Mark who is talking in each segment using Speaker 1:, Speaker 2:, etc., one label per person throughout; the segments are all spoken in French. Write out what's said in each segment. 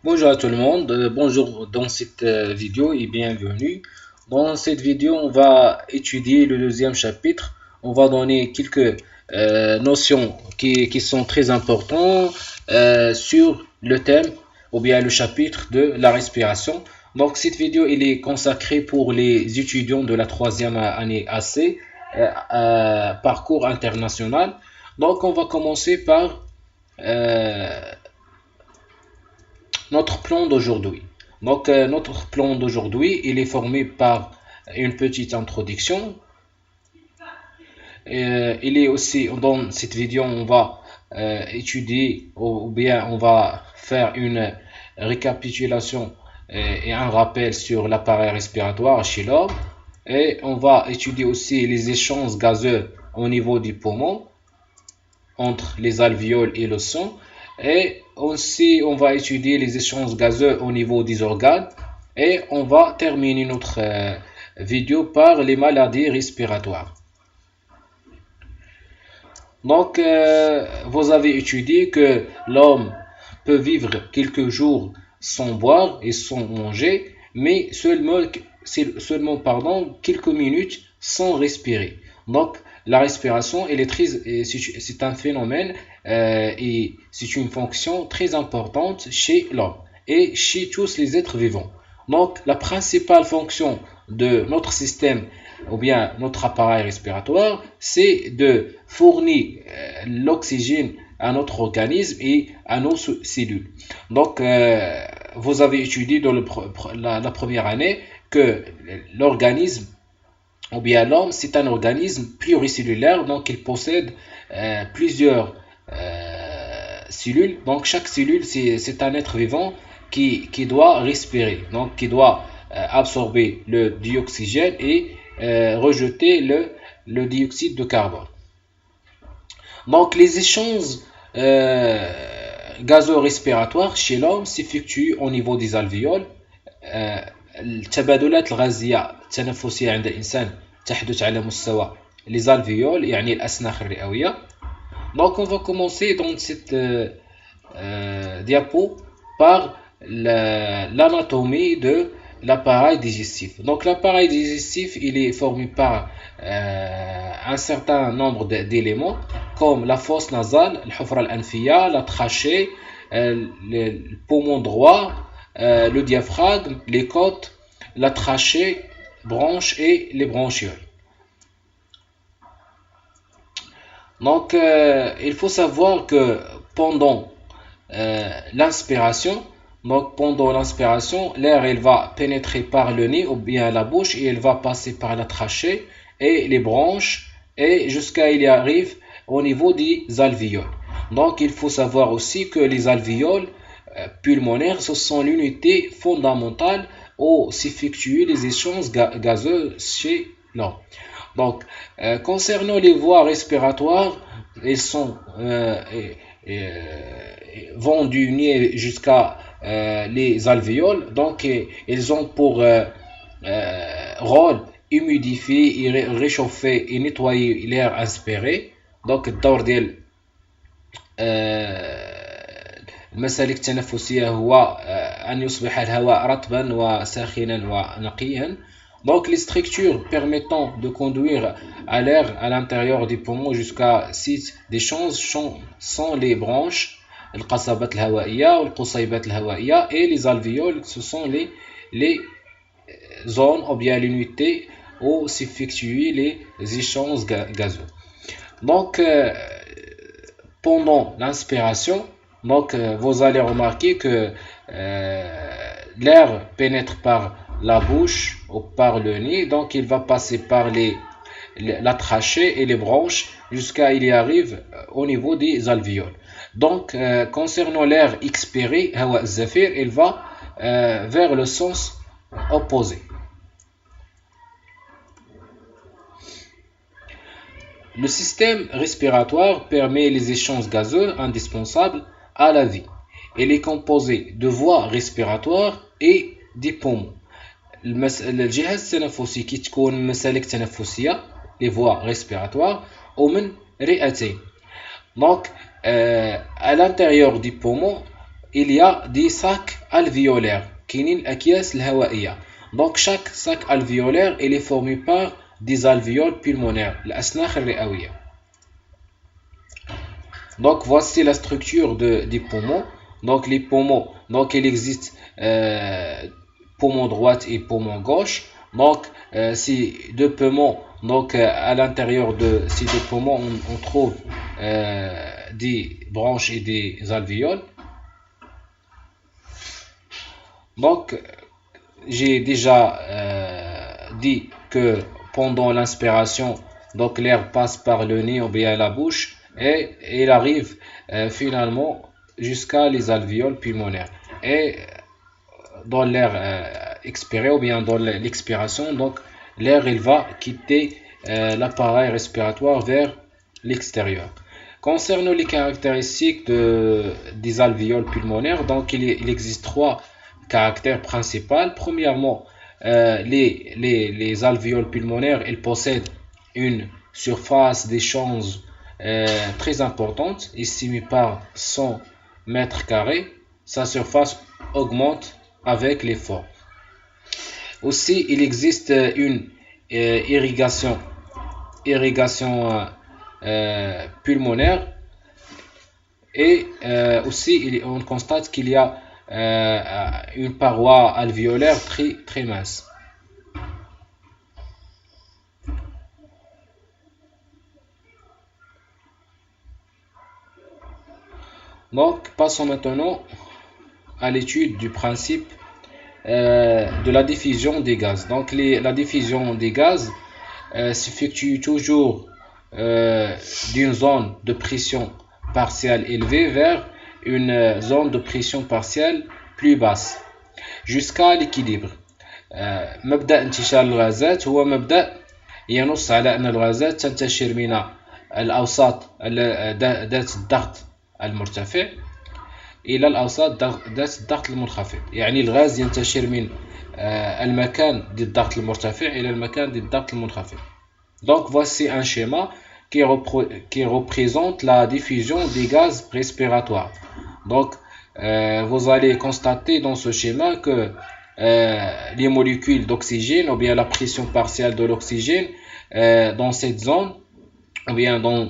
Speaker 1: Bonjour à tout le monde, bonjour dans cette vidéo et bienvenue. Dans cette vidéo, on va étudier le deuxième chapitre. On va donner quelques notions qui sont très importantes sur le thème ou bien le chapitre de la respiration. Donc cette vidéo elle est consacrée pour les étudiants de la troisième année AC, parcours international. Donc on va commencer par euh, notre plan d'aujourd'hui. Donc, notre plan d'aujourd'hui, il est formé par une petite introduction. Il est aussi, dans cette vidéo, on va étudier ou bien on va faire une récapitulation et un rappel sur l'appareil respiratoire chez l'homme. Et on va étudier aussi les échanges gazeux au niveau du poumon entre les alvéoles et le sang. Et aussi, on va étudier les échanges gazeux au niveau des organes. Et on va terminer notre vidéo par les maladies respiratoires. Donc, vous avez étudié que l'homme peut vivre quelques jours sans boire et sans manger, mais seulement quelques minutes sans respirer. Donc, la respiration, c'est un phénomène et c'est une fonction très importante chez l'homme et chez tous les êtres vivants. Donc, la principale fonction de notre système ou bien notre appareil respiratoire, c'est de fournir l'oxygène à notre organisme et à nos cellules. Donc, vous avez étudié dans la première année que l'organisme, ou bien l'homme, c'est un organisme pluricellulaire, donc il possède plusieurs cellules. Donc, chaque cellule, c'est un être vivant qui doit respirer, donc qui doit absorber le dioxygène et rejeter le dioxyde de carbone. Donc, les échanges gazorespiratoires chez l'homme s'effectuent au niveau des alvéoles. التبادلات الغازية التنفسية عند الإنسان تحدث على مستوى les alvéoles يعني الأسناخ الرئوية. Donc, on va commencer dans cette diapo par l'anatomie de l'appareil digestif. Donc, l'appareil digestif, il est formé par un certain nombre d'éléments comme la fosse nasale, الحفرة الأنفية, la trachée, le poumon droit, le diaphragme, les côtes, la trachée, bronches et les bronchioles. Donc, il faut savoir que pendant l'inspiration, l'air il va pénétrer par le nez ou bien la bouche et il va passer par la trachée et les bronches et jusqu'à il y arrive au niveau des alvéoles. Donc, il faut savoir aussi que les alvéoles pulmonaires, ce sont l'unité fondamentale où s'effectuent les échanges gazeux chez l'homme. Donc, concernant les voies respiratoires, elles sont vont du nez jusqu'à les alvéoles. Donc, elles ont pour rôle humidifier, réchauffer et nettoyer l'air inspiré. Donc, الدور ديال المسالك التنفسية هو أن يصبح الهواء رطبا وساخنا ونقيا. Donc, les structures permettant de conduire à l'air à l'intérieur du poumon jusqu'à site d'échange sont les bronches, القصبات الهوائية والقصيبات الهوائية et les alvéoles, ce sont les zones ou bien l'unité où s'effectuent les échanges gazeux. Donc, pendant l'inspiration, donc, vous allez remarquer que l'air pénètre par la bouche ou par le nez, donc il va passer par la trachée et les bronches jusqu'à il y arrive au niveau des alvéoles. Donc, concernant l'air expiré, il va vers le sens opposé. Le système respiratoire permet les échanges gazeux indispensables à la vie. Il est composé de voies respiratoires et des poumons. الجهاز التنفسي كيتكون من مسالك تنفسية les voies respiratoires ومن رئتين. Donc, à l'intérieur du poumon, il y a des sacs alvéolaires كاينين الأكياس الهوائية. Donc chaque sac alvéolaire il est formé par des alvéoles pulmonaires الأسناخ الرئوية. Donc voici la structure des poumons. Donc les poumons, donc il existe poumon droite et poumon gauche. Donc ces deux poumons, donc à l'intérieur de ces deux poumons on trouve des branches et des alvéoles. Donc j'ai déjà dit que pendant l'inspiration, donc l'air passe par le nez ou bien la bouche et il arrive finalement jusqu'à les alvéoles pulmonaires. Et dans l'air expiré ou bien dans l'expiration, donc l'air il va quitter l'appareil respiratoire vers l'extérieur. Concernant les caractéristiques des alvéoles pulmonaires, donc il existe trois caractères principaux. Premièrement, les alvéoles pulmonaires elles possèdent une surface d'échange très importante, estimée par 100 mètres carrés. Sa surface augmente avec l'effort. Aussi, il existe une irrigation pulmonaire et aussi on constate qu'il y a une paroi alvéolaire très mince. Donc, passons maintenant à l'étude du principe de la diffusion des gaz. Donc, la diffusion des gaz s'effectue toujours d'une zone de pression partielle élevée vers une zone de pression partielle plus basse jusqu'à l'équilibre. مبدأ انتشار الغازات هو مبدأ ينص على أن الغازات تنتشر من الأوساط ذات الضغط المرتفع إلى الأوساط ذات الضغط المنخفض. يعني الغاز ينتشر من المكان ذي الضغط المرتفع إلى المكان ذي الضغط المنخفض. Donc voici un schéma qui représente la diffusion des gaz respiratoires. Donc vous allez constater dans ce schéma que les molécules d'oxygène ou bien la pression partielle de l'oxygène dans cette zone ou bien dans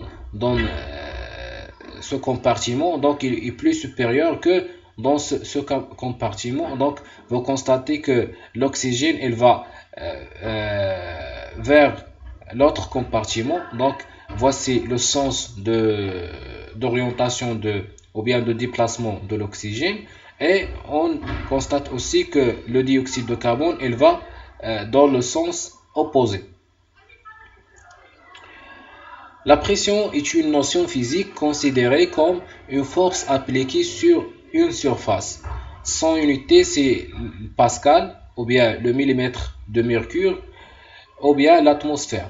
Speaker 1: ce compartiment, donc il est plus supérieur que dans ce compartiment. Donc vous constatez que l'oxygène il va vers l'autre compartiment. Donc voici le sens d'orientation ou bien de déplacement de l'oxygène. Et on constate aussi que le dioxyde de carbone il va dans le sens opposé. La pression est une notion physique considérée comme une force appliquée sur une surface. Son unité c'est Pascal ou bien le millimètre de mercure ou bien l'atmosphère.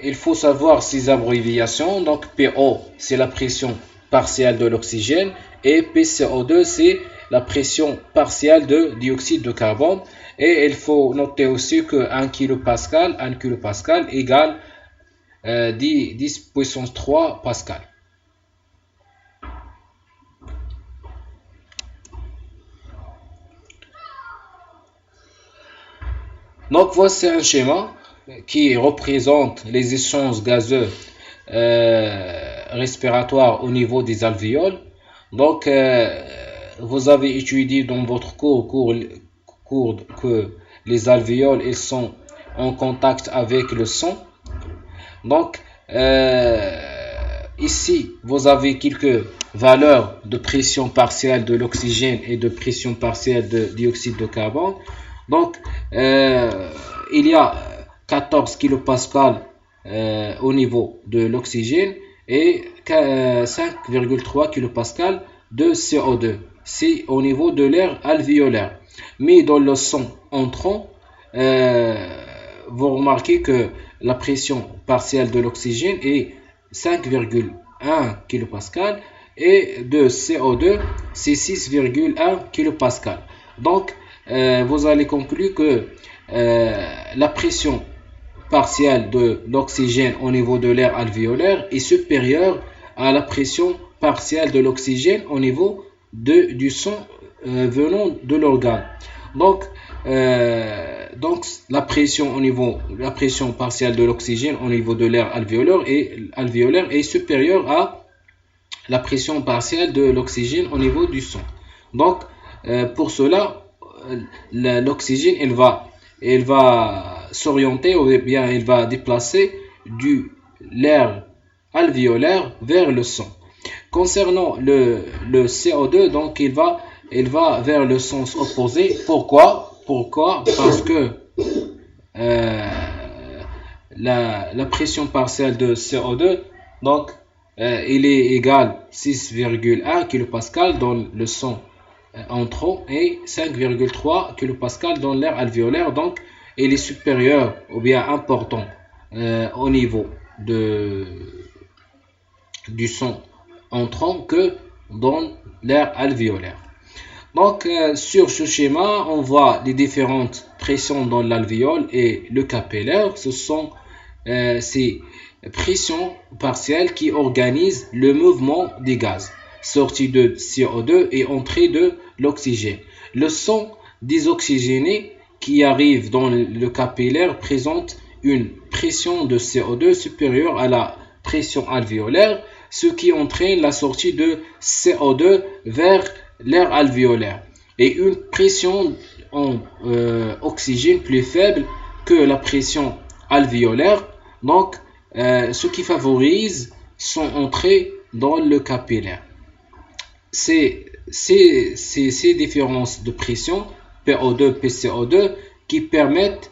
Speaker 1: Il faut savoir ces abréviations. Donc PO c'est la pression partielle de l'oxygène et PCO2 c'est la pression partielle de dioxyde de carbone. Et il faut noter aussi que 1 kilopascal égale 10 puissance 3 Pascal. Donc voici un schéma qui représente les échanges gazeux respiratoires au niveau des alvéoles. Donc vous avez étudié dans votre cours que les alvéoles ils sont en contact avec le sang. Donc ici vous avez quelques valeurs de pression partielle de l'oxygène et de pression partielle de dioxyde de carbone. Donc il y a 14 kilopascal au niveau de l'oxygène et 5,3 kilopascal de CO2. C'est au niveau de l'air alvéolaire. Mais dans le sang entrant, vous remarquez que la pression partielle de l'oxygène est 5,1 kilopascal et de CO2 c'est 6,1 kilopascal. Donc vous allez conclure que la pression partielle de l'oxygène au niveau de l'air alvéolaire est supérieure à la pression partielle de l'oxygène au niveau du sang venant de l'organe. Donc, la pression partielle de l'oxygène au niveau de l'air alvéolaire est supérieure à la pression partielle de l'oxygène au niveau du sang. Donc, pour cela, l'oxygène, elle va s'orienter, ou bien elle va déplacer de l'air alvéolaire vers le sang. Concernant le CO2, donc il va vers le sens opposé. Pourquoi? Parce que la pression partielle de CO2, donc il est égal 6,1 kPa dans le sang entrant et 5,3 kPa dans l'air alvéolaire. Donc il est supérieur ou bien important au niveau du sang entrant que dans l'air alvéolaire. Donc sur ce schéma, on voit les différentes pressions dans l'alvéole et le capillaire. Ce sont ces pressions partielles qui organisent le mouvement des gaz, sortie de CO2 et entrée de l'oxygène. Le sang désoxygéné qui arrive dans le capillaire présente une pression de CO2 supérieure à la pression alvéolaire, ce qui entraîne la sortie de CO2 vers l'air alvéolaire et une pression en oxygène plus faible que la pression alvéolaire, donc ce qui favorise son entrée dans le capillaire. Ces différences de pression PO2, PCO2 qui permettent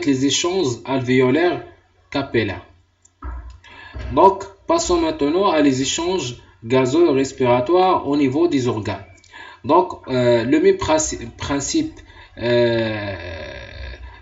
Speaker 1: les échanges alvéolaires capillaires. Donc, passons maintenant à les échanges gazeux respiratoires au niveau des organes. Donc, le même principe,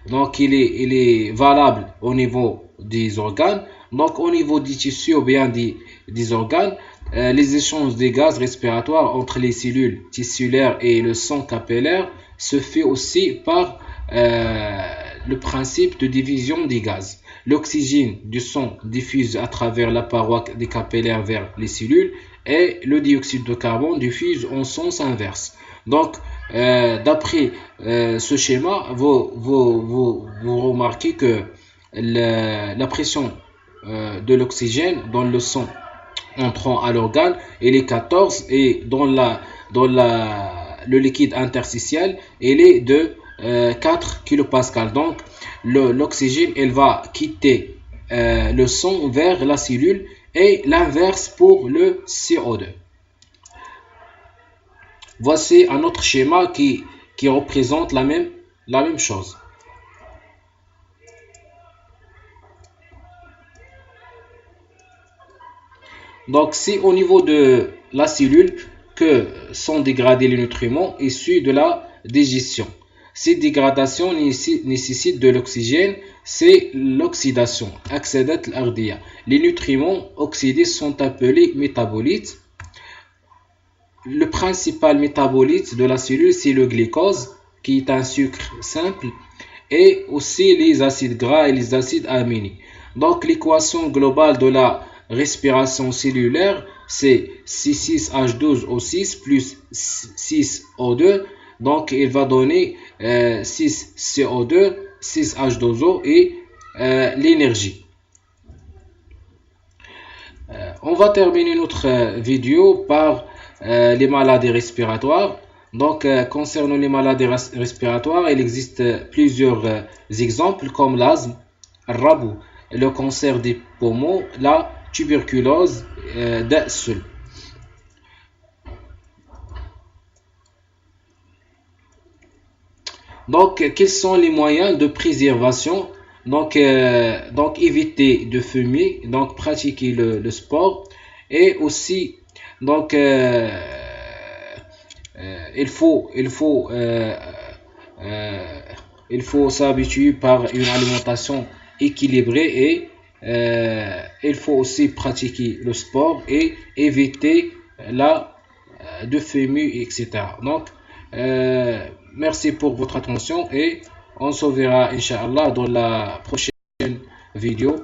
Speaker 1: donc il est valable au niveau des organes. Donc, au niveau des tissus ou bien des organes, les échanges des gaz respiratoires entre les cellules tissulaires et le sang capillaire se fait aussi par le principe de division des gaz. L'oxygène du sang diffuse à travers la paroi des capillaires vers les cellules et le dioxyde de carbone diffuse en sens inverse. Donc, d'après ce schéma, vous remarquez que la pression de l'oxygène dans le sang entrant à l'organe, elle est 14 et dans le liquide interstitiel, elle est de 4 kPa. Donc, l'oxygène, elle va quitter le sang vers la cellule et l'inverse pour le CO2. Voici un autre schéma qui représente la même chose. Donc, c'est au niveau de la cellule que sont dégradés les nutriments issus de la digestion. Cette dégradation nécessite de l'oxygène, c'est l'oxydation. Oxydat al-ardiyya. Les nutriments oxydés sont appelés métabolites. Le principal métabolite de la cellule, c'est le glucose, qui est un sucre simple, et aussi les acides gras et les acides aminés. Donc, l'équation globale de la respiration cellulaire, c'est C6H12O6 plus 6O2. Donc, il va donner 6CO2, 6H2O et l'énergie. On va terminer notre vidéo par les maladies respiratoires. Donc, concernant les maladies respiratoires, il existe plusieurs exemples comme l'asthme, le rabou, le cancer des poumons, la tuberculose d'un seul. Donc, quels sont les moyens de préservation? Donc, éviter de fumer, donc pratiquer le sport et aussi, donc, il faut s'habituer par une alimentation équilibrée et il faut aussi pratiquer le sport et éviter de fumer, etc. Donc, merci pour votre attention et on se verra, Inch'Allah, dans la prochaine vidéo.